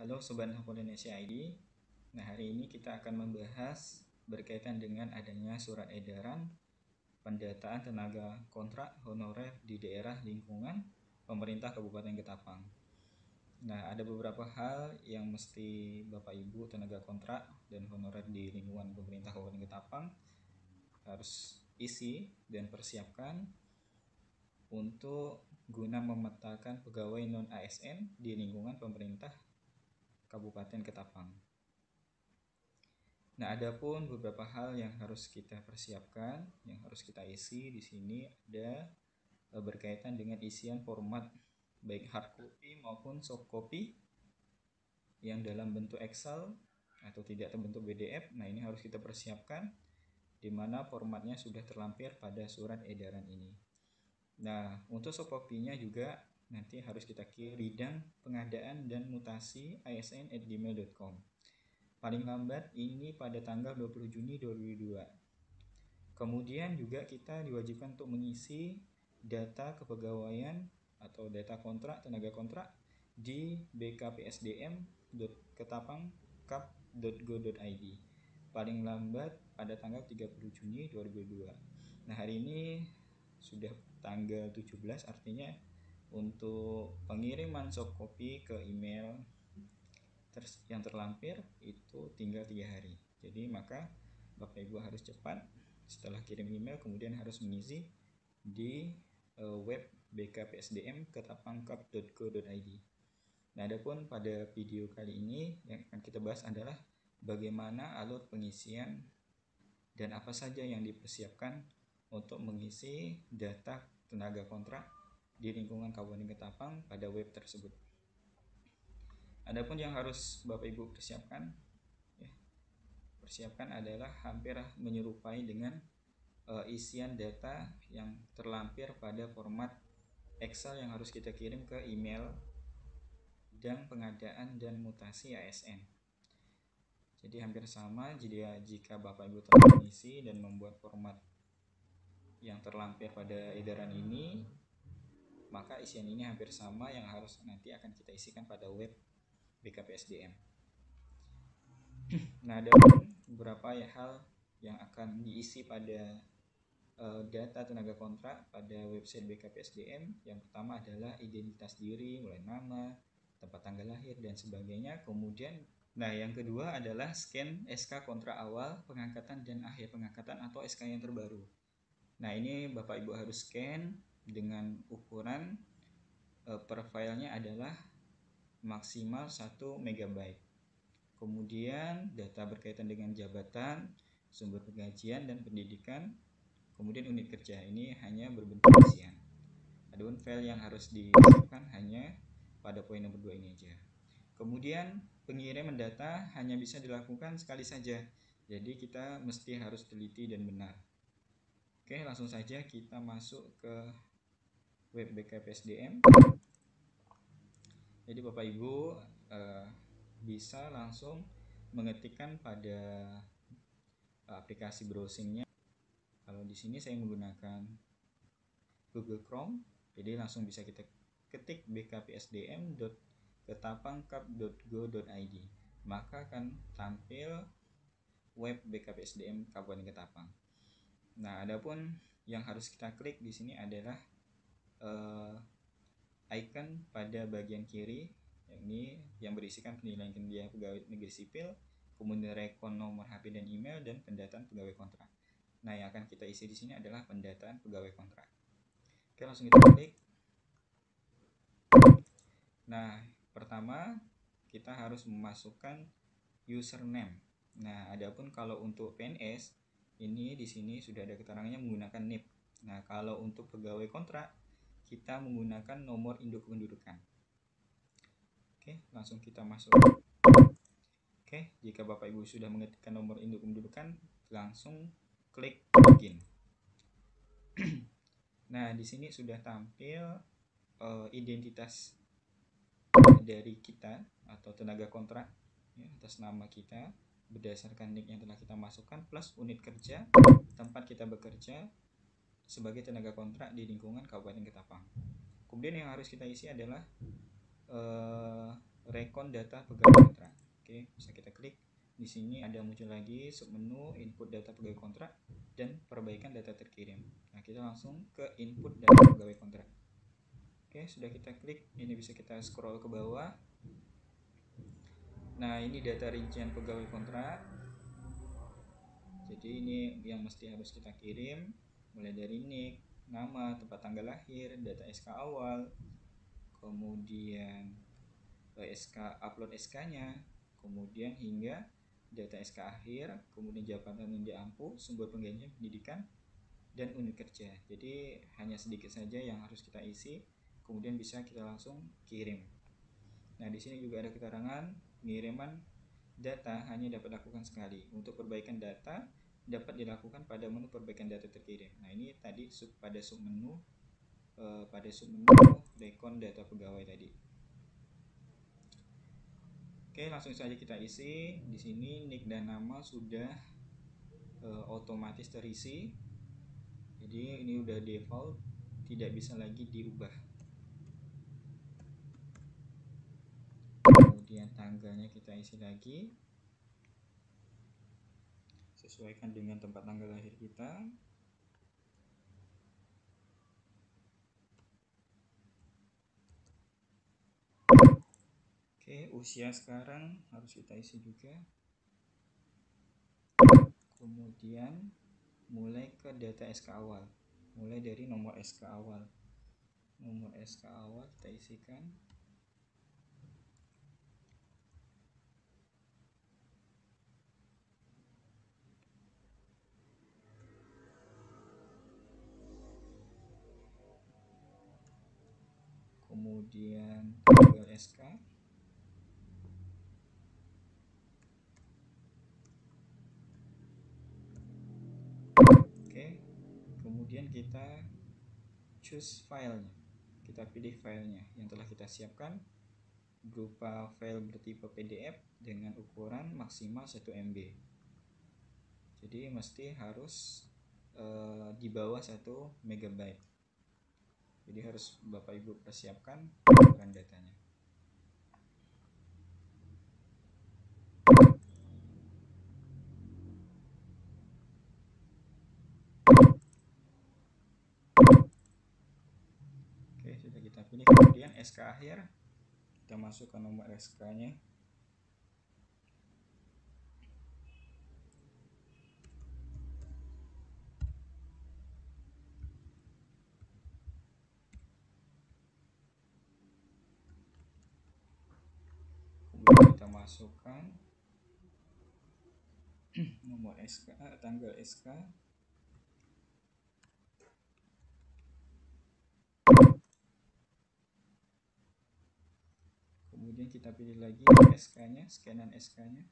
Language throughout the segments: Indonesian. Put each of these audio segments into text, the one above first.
Halo Sobat Hapon Indonesia ID. Nah, hari ini kita akan membahas berkaitan dengan adanya surat edaran pendataan tenaga kontrak honorer di daerah lingkungan pemerintah Kabupaten Ketapang. Nah, ada beberapa hal yang mesti Bapak Ibu tenaga kontrak dan honorer di lingkungan pemerintah Kabupaten Ketapang harus isi dan persiapkan untuk guna memetakan pegawai non ASN di lingkungan pemerintah Kabupaten Ketapang. Nah, adapun beberapa hal yang harus kita persiapkan, yang harus kita isi di sini ada berkaitan dengan isian format baik hard copy maupun soft copy yang dalam bentuk Excel atau tidak terbentuk PDF. Nah, ini harus kita persiapkan di mana formatnya sudah terlampir pada surat edaran ini. Nah, untuk soft copy-nya juga nanti harus kita kirim bidang pengadaan dan mutasi asn@gmail.com. Paling lambat ini pada tanggal 20 Juni 2022. Kemudian juga kita diwajibkan untuk mengisi data kepegawaian atau data kontrak tenaga kontrak di bkpsdm.ketapangkap.go.id paling lambat pada tanggal 30 Juni 2022. Nah, hari ini sudah tanggal 17, artinya untuk pengiriman soft copy ke email yang terlampir itu tinggal 3 hari. Jadi maka Bapak Ibu harus cepat setelah kirim email, kemudian harus mengisi di web bkpsdm.ketapangkap.go.id. Nah, adapun pada video kali ini yang akan kita bahas adalah bagaimana alur pengisian dan apa saja yang dipersiapkan untuk mengisi data tenaga kontrak di lingkungan Kabupaten Ketapang pada web tersebut. Adapun yang harus Bapak Ibu persiapkan adalah hampir menyerupai dengan isian data yang terlampir pada format Excel yang harus kita kirim ke email bidang pengadaan dan mutasi ASN. Jadi hampir sama jika Bapak Ibu telah mengisi dan membuat format yang terlampir pada edaran ini, maka isian ini hampir sama yang harus nanti akan kita isikan pada web BKPSDM. Nah, ada beberapa hal yang akan diisi pada data tenaga kontrak pada website BKPSDM. Yang pertama adalah identitas diri, mulai nama, tempat tanggal lahir, dan sebagainya. Kemudian, yang kedua adalah scan SK kontrak awal, pengangkatan, dan akhir pengangkatan atau SK yang terbaru. Nah, ini Bapak Ibu harus scan dengan ukuran per filenya adalah maksimal 1 MB. Kemudian data berkaitan dengan jabatan, sumber penggajian dan pendidikan, kemudian unit kerja ini hanya berbentuk isian. Adapun file yang harus disiapkan hanya pada poin nomor 2 ini aja. Kemudian pengiriman data hanya bisa dilakukan sekali saja. Jadi kita mesti harus teliti dan benar. Oke, langsung saja kita masuk ke web BKPSDM. Jadi Bapak Ibu bisa langsung mengetikkan pada aplikasi browsingnya. Kalau di sini saya menggunakan Google Chrome, jadi langsung bisa kita ketik bkpsdm.ketapangkap.go.id, maka akan tampil web BKPSDM Kabupaten Ketapang. Nah, adapun yang harus kita klik di sini adalah icon pada bagian kiri, ini yang berisikan penilaian kinerja pegawai negeri sipil, kemudian rekon nomor HP dan email, dan pendataan pegawai kontrak. Nah, yang akan kita isi di sini adalah pendataan pegawai kontrak. Oke, langsung kita klik. Nah, pertama kita harus memasukkan username. Nah, adapun kalau untuk PNS ini di sini sudah ada keterangannya menggunakan NIP. Nah, kalau untuk pegawai kontrak kita menggunakan nomor induk kependudukan. Oke, langsung kita masuk. Oke, jika Bapak Ibu sudah mengetikkan nomor induk kependudukan, langsung klik login. Nah, di sini sudah tampil identitas dari kita atau tenaga kontrak ya, atas nama kita berdasarkan NIK yang telah kita masukkan, plus unit kerja tempat kita bekerja sebagai tenaga kontrak di lingkungan Kabupaten Ketapang. Kemudian yang harus kita isi adalah rekon data pegawai kontrak. Oke, bisa kita klik. Di sini ada muncul lagi submenu input data pegawai kontrak dan perbaikan data terkirim. Nah, kita langsung ke input data pegawai kontrak. Oke, sudah kita klik, ini bisa kita scroll ke bawah. Nah, ini data rincian pegawai kontrak. Jadi ini yang mesti harus kita kirim, mulai dari NIK, nama, tempat tanggal lahir, data SK awal, kemudian SK upload SK-nya, kemudian hingga data SK akhir, kemudian jabatan yang diampu, sumber penggantian pendidikan, dan unit kerja. Jadi hanya sedikit saja yang harus kita isi, kemudian bisa kita langsung kirim. Nah, di sini juga ada keterangan pengiriman data hanya dapat dilakukan sekali. Untuk perbaikan data dapat dilakukan pada menu perbaikan data terkirim. Nah, ini tadi pada submenu rekon data pegawai tadi. Oke, langsung saja kita isi. Di sini NIK dan nama sudah otomatis terisi. Jadi ini udah default, tidak bisa lagi diubah. Kemudian tanggalnya kita isi lagi, sesuaikan dengan tempat tanggal lahir kita. Oke, usia sekarang harus kita isi juga. Kemudian mulai ke data SK awal, mulai dari nomor SK awal. Nomor SK awal kita isikan. Kemudian tanggal SK. Oke, kemudian kita choose filenya, kita pilih filenya yang telah kita siapkan berupa file bertipe PDF dengan ukuran maksimal 1 MB. Jadi mesti harus di bawah 1 MB. Jadi harus Bapak Ibu persiapkan ukuran datanya. Oke, sudah kita pilih. Kemudian SK akhir, kita masuk ke nomor SK-nya. Kemudian kita masukkan nomor SK, tanggal SK. Kemudian kita pilih lagi SK-nya, scanan SK-nya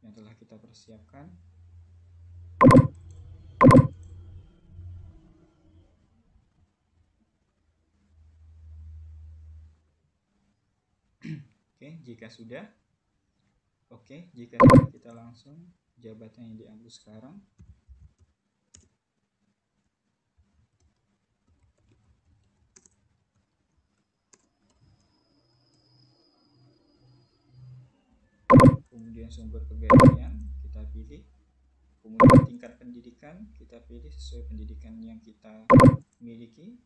yang telah kita persiapkan. Oke, jika sudah, kita langsung jabatan yang diambil sekarang. Kemudian sumber penggantian kita pilih, kemudian tingkat pendidikan kita pilih sesuai pendidikan yang kita miliki,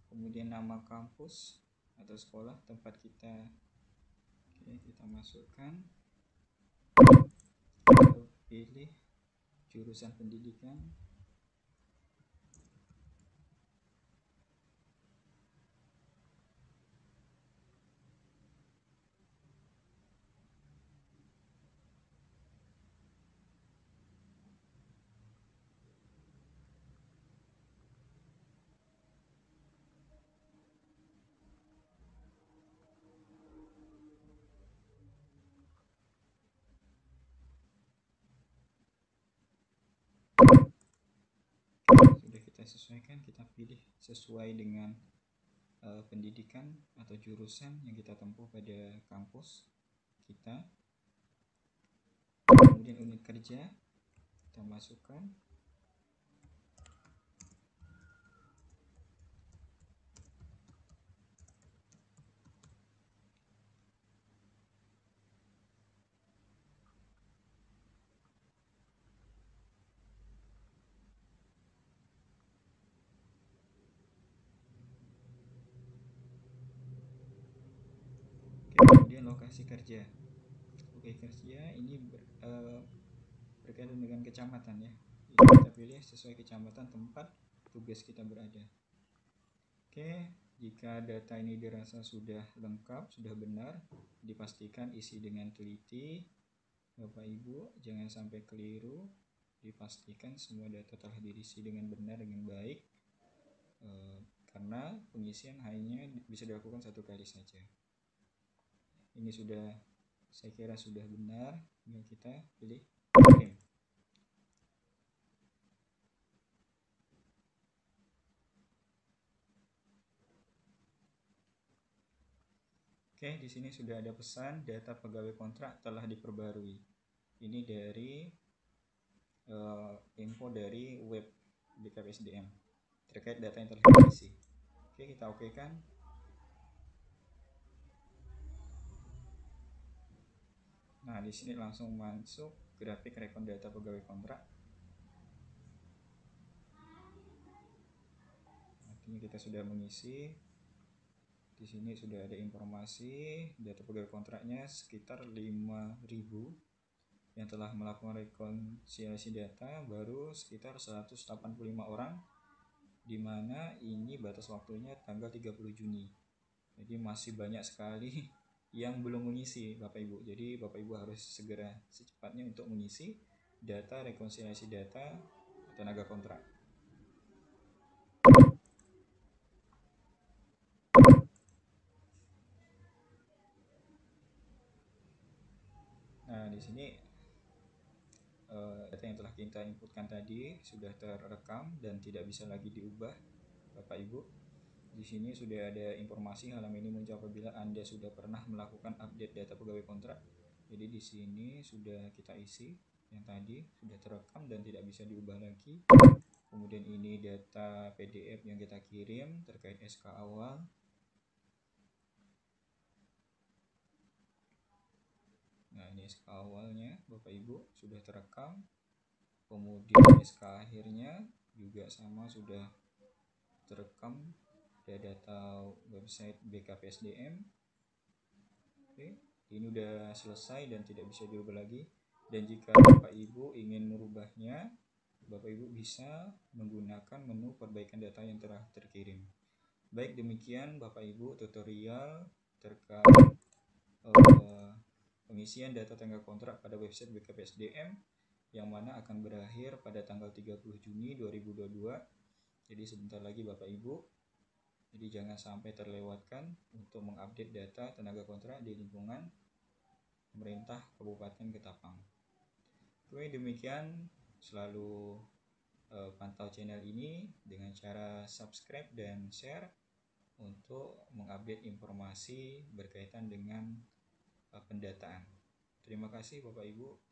kemudian nama kampus atau sekolah tempat kita. Oke, kita masukkan, kita pilih jurusan pendidikan. Sudah kita sesuaikan, kita pilih sesuai dengan pendidikan atau jurusan yang kita tempuh pada kampus kita. Kemudian unit kerja kita masukkan. lokasi kerja. Oke, kerja ini berkaitan dengan kecamatan ya. Kita pilih sesuai kecamatan tempat tugas kita berada. Oke, jika data ini dirasa sudah lengkap, sudah benar, dipastikan isi dengan teliti. Bapak Ibu, jangan sampai keliru. Dipastikan semua data telah diisi dengan benar, dengan baik. Karena pengisian hanya bisa dilakukan satu kali saja. Ini sudah, saya kira sudah benar. Tinggal kita pilih kirim. Oke, di sini sudah ada pesan data pegawai kontrak telah diperbarui. Ini dari info dari web BKPSDM terkait data yang telah diisi. Oke, kita okekan. Nah, di sini langsung masuk grafik rekon data pegawai kontrak. Artinya kita sudah mengisi. Di sini sudah ada informasi data pegawai kontraknya sekitar 5.000 yang telah melakukan rekonsiliasi data baru sekitar 185 orang, di mana ini batas waktunya tanggal 30 Juni. Jadi masih banyak sekali yang belum mengisi Bapak Ibu. Jadi Bapak Ibu harus segera secepatnya untuk mengisi data rekonsiliasi data tenaga kontrak. Nah, di sini data yang telah kita inputkan tadi sudah terekam dan tidak bisa lagi diubah, Bapak Ibu. Di sini sudah ada informasi halaman ini muncul apabila Anda sudah pernah melakukan update data pegawai kontrak. Jadi di sini sudah kita isi yang tadi sudah terekam dan tidak bisa diubah lagi. Kemudian ini data PDF yang kita kirim terkait SK awal. Nah, ini SK awalnya Bapak Ibu sudah terekam. Kemudian SK akhirnya juga sama sudah terekam dari data website BKPSDM. Oke, ini udah selesai dan tidak bisa diubah lagi. Dan jika Bapak Ibu ingin merubahnya, Bapak Ibu bisa menggunakan menu perbaikan data yang telah terkirim. Baik, demikian Bapak Ibu tutorial terkait pengisian data tenaga kontrak pada website BKPSDM yang mana akan berakhir pada tanggal 30 Juni 2022. Jadi sebentar lagi Bapak Ibu. Jadi jangan sampai terlewatkan untuk mengupdate data tenaga kontrak di lingkungan pemerintah Kabupaten Ketapang. Oke, demikian, selalu pantau channel ini dengan cara subscribe dan share untuk mengupdate informasi berkaitan dengan pendataan. Terima kasih Bapak Ibu.